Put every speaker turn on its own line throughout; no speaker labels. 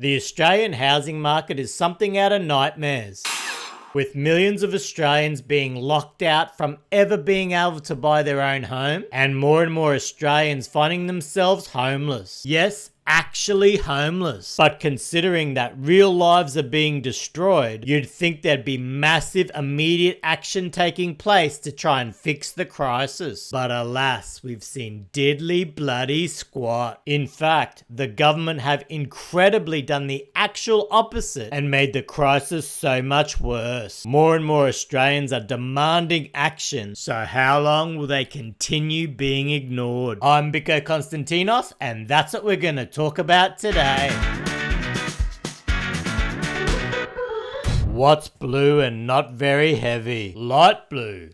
The Australian housing market is something out of nightmares, with millions of Australians being locked out from ever being able to buy their own home, and more Australians finding themselves homeless. Yes, actually homeless. But considering that real lives are being destroyed, you'd think there'd be massive immediate action taking place to try and fix the crisis. But alas, we've seen diddly bloody squat. In fact, the government have incredibly done the actual opposite and made the crisis so much worse. More and more Australians are demanding action, so how long will they continue being ignored? I'm Biko Konstantinos, and that's what we're gonna talk about today. What's blue and not very heavy? Light blue.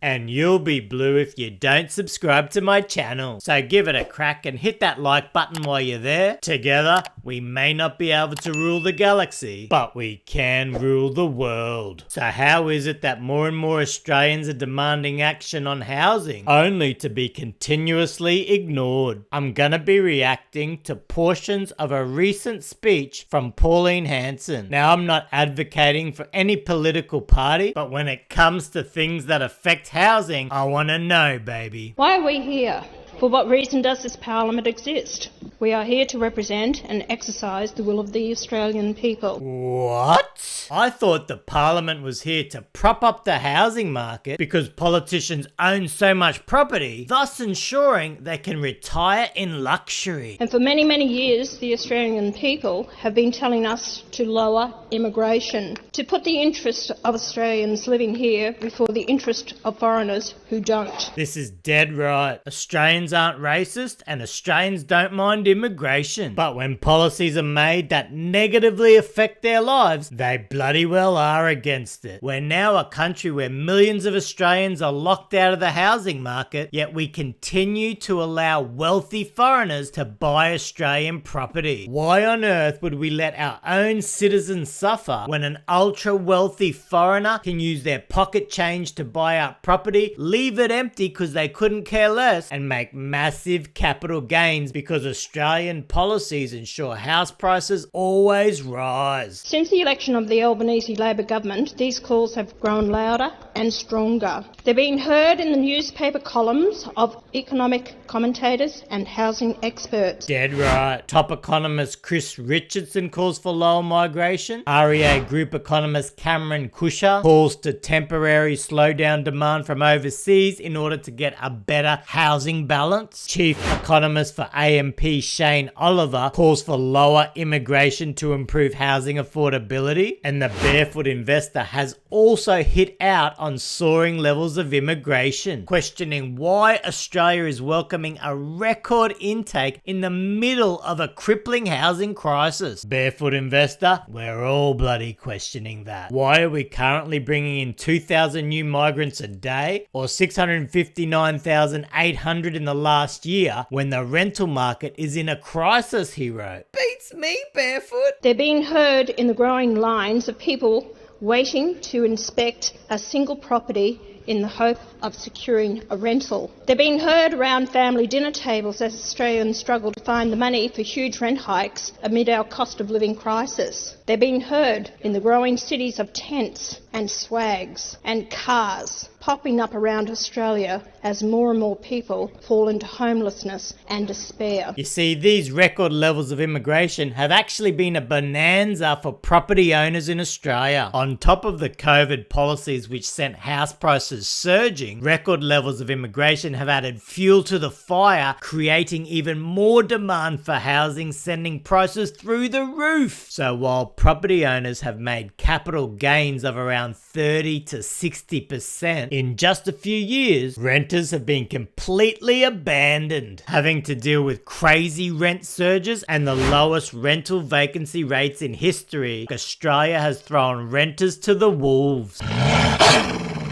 And you'll be blue if you don't subscribe to my channel. So give it a crack and hit that like button while you're there. Together, we may not be able to rule the galaxy, but we can rule the world. So how is it that more and more Australians are demanding action on housing, only to be continuously ignored? I'm gonna be reacting to portions of a recent speech from Pauline Hanson. Now, I'm not advocating for any political party, but when it comes to things that affect housing, I want to know, baby.
Why are we here? For what reason does this parliament exist? We are here to represent and exercise the will of the Australian people.
What? I thought the parliament was here to prop up the housing market because politicians own so much property, thus ensuring they can retire in luxury.
And for many, many years, the Australian people have been telling us to lower immigration, to put the interest of Australians living here before the interest of foreigners who don't.
This is dead right. Australians aren't racist and Australians don't mind immigration. But when policies are made that negatively affect their lives, they bloody well are against it. We're now a country where millions of Australians are locked out of the housing market, yet we continue to allow wealthy foreigners to buy Australian property. Why on earth would we let our own citizens suffer when an ultra wealthy foreigner can use their pocket change to buy out property, leave it empty because they couldn't care less, and make massive capital gains because Australian policies ensure house prices always rise?
Since the election of the Albanese Labor government, these calls have grown louder and stronger. They're being heard in the newspaper columns of economic commentators and housing experts.
Dead right. Top economist Chris Richardson calls for lower migration. REA Group economist Cameron Kusher calls to temporary slow down demand from overseas in order to get a better housing balance. Chief economist for AMP Shane Oliver calls for lower immigration to improve housing affordability. And the barefoot investor has also hit out on soaring levels of immigration, questioning why Australia is welcoming a record intake in the middle of a crippling housing crisis. Barefoot investor, we're all bloody questioning that. Why are we currently bringing in 2,000 new migrants a day, or 659,800 in the last year, when the rental market is in a crisis, he wrote. Beats me, Barefoot.
They're being heard in the growing lines of people waiting to inspect a single property in the hope of securing a rental. They're being heard around family dinner tables as Australians struggle to find the money for huge rent hikes amid our cost of living crisis. They're being heard in the growing cities of tents and swags and cars popping up around Australia as more and more people fall into homelessness and despair.
You see, these record levels of immigration have actually been a bonanza for property owners in Australia. On top of the COVID policies which sent house prices surging, record levels of immigration have added fuel to the fire, creating even more demand for housing, sending prices through the roof. So while property owners have made capital gains of around 30 to 60% in just a few years, renters have been completely abandoned, having to deal with crazy rent surges and the lowest rental vacancy rates in history. Australia has thrown renters to the wolves.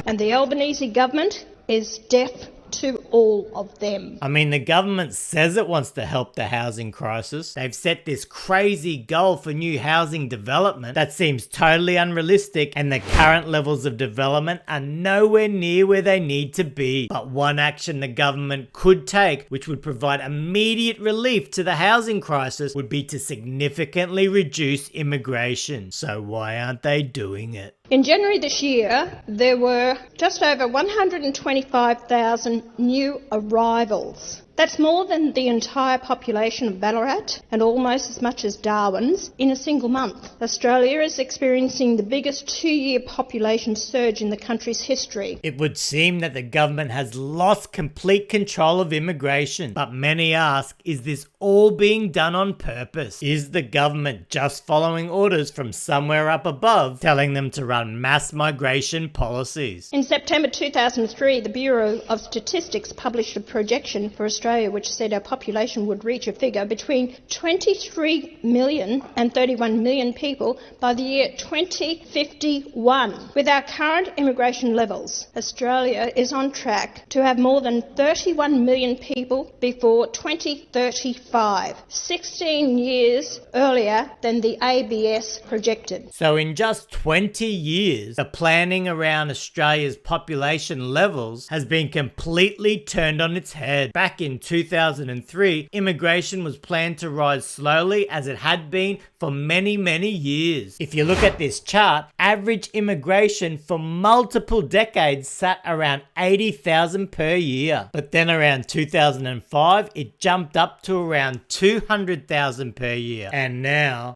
And the Albanese government is deaf to all of them.
I mean, the government says it wants to help the housing crisis. They've set this crazy goal for new housing development that seems totally unrealistic, and the current levels of development are nowhere near where they need to be. But one action the government could take, which would provide immediate relief to the housing crisis, would be to significantly reduce immigration. So why aren't they doing it?
In January this year, there were just over 125,000 new arrivals. That's more than the entire population of Ballarat and almost as much as Darwin's in a single month. Australia is experiencing the biggest two-year population surge in the country's history.
It would seem that the government has lost complete control of immigration, but many ask, is this all being done on purpose? Is the government just following orders from somewhere up above, telling them to run mass migration policies?
In September 2003, the Bureau of Statistics published a projection for Australia which said our population would reach a figure between 23 million and 31 million people by the year 2051. With our current immigration levels, Australia is on track to have more than 31 million people before 2035, 16 years earlier than the ABS projected.
So in just 20 years, the planning around Australia's population levels has been completely turned on its head. Back in 2003, immigration was planned to rise slowly as it had been for many, many years. If you look at this chart, average immigration for multiple decades sat around 80,000 per year. But then around 2005, it jumped up to around 200,000 per year. And now...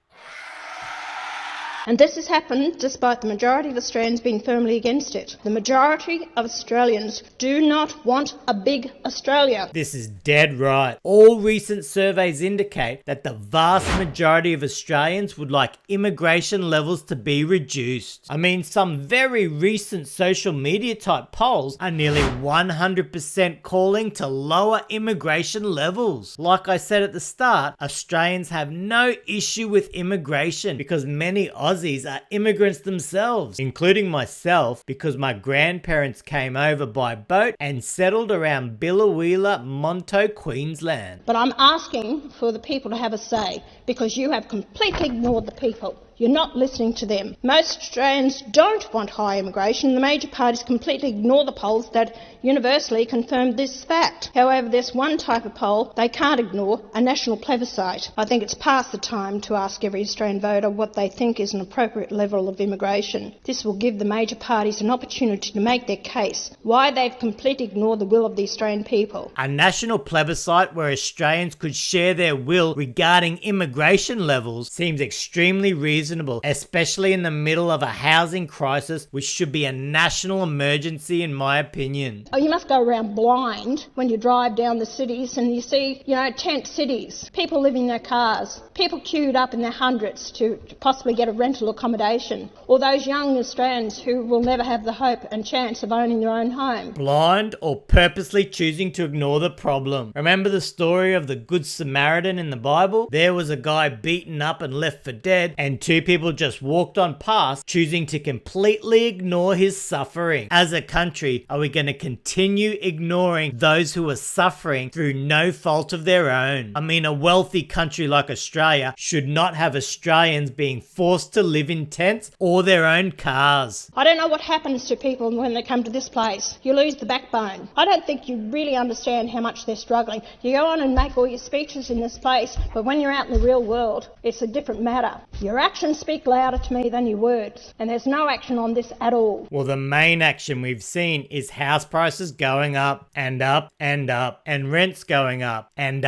And this has happened despite the majority of Australians being firmly against it. The majority of Australians do not want a big Australia.
This is dead right. All recent surveys indicate that the vast majority of Australians would like immigration levels to be reduced. I mean, some very recent social media type polls are nearly 100% calling to lower immigration levels. Like I said at the start, Australians have no issue with immigration because many Aussies are immigrants themselves, including myself, because my grandparents came over by boat and settled around Biloela, Monto, Queensland.
But I'm asking for the people to have a say, because you have completely ignored the people. You're not listening to them. Most Australians don't want high immigration. The major parties completely ignore the polls that universally confirm this fact. However, there's one type of poll they can't ignore, a national plebiscite. I think it's past the time to ask every Australian voter what they think is an appropriate level of immigration. This will give the major parties an opportunity to make their case, why they've completely ignored the will of the Australian people.
A national plebiscite where Australians could share their will regarding immigration levels seems extremely reasonable, especially in the middle of a housing crisis, which should be a national emergency in my opinion.
Oh, you must go around blind when you drive down the cities and you see, tent cities, people living in their cars, people queued up in their hundreds to possibly get a rental accommodation, or those young Australians who will never have the hope and chance of owning their own home.
Blind or purposely choosing to ignore the problem. Remember the story of the Good Samaritan in the Bible? There was a guy beaten up and left for dead, and two people just walked on past, choosing to completely ignore his suffering. As a country, are we going to continue ignoring those who are suffering through no fault of their own? I mean, a wealthy country like Australia should not have Australians being forced to live in tents or their own cars.
I don't know what happens to people when they come to this place. You lose the backbone. I don't think you really understand how much they're struggling. You go on and make all your speeches in this place, but when you're out in the real world, it's a different matter. Your actions speak louder to me than your words, and there's no action on this at all.
Well, the main action we've seen is house prices going up and up and up, and rents going up and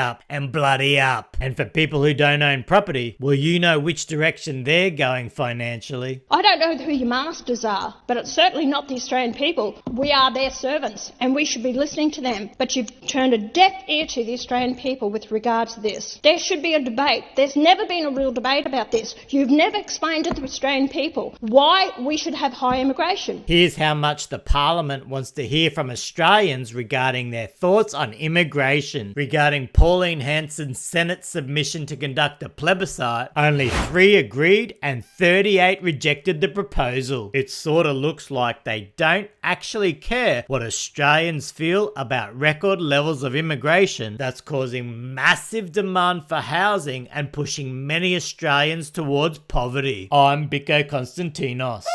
bloody up. And for people who don't own property, well, you know which direction they're going financially.
I don't know who your masters are, but it's certainly not the Australian people. We are their servants, and we should be listening to them. But you've turned a deaf ear to the Australian people with regard to this. There should be a debate. There's never been a real debate about this. You've never never explained to the Australian people why we should have high immigration.
Here's how much the Parliament wants to hear from Australians regarding their thoughts on immigration. Regarding Pauline Hanson's Senate submission to conduct a plebiscite, only 3 agreed and 38 rejected the proposal. It sort of looks like they don't actually care what Australians feel about record levels of immigration that's causing massive demand for housing and pushing many Australians towards poverty. I'm Biko Konstantinos.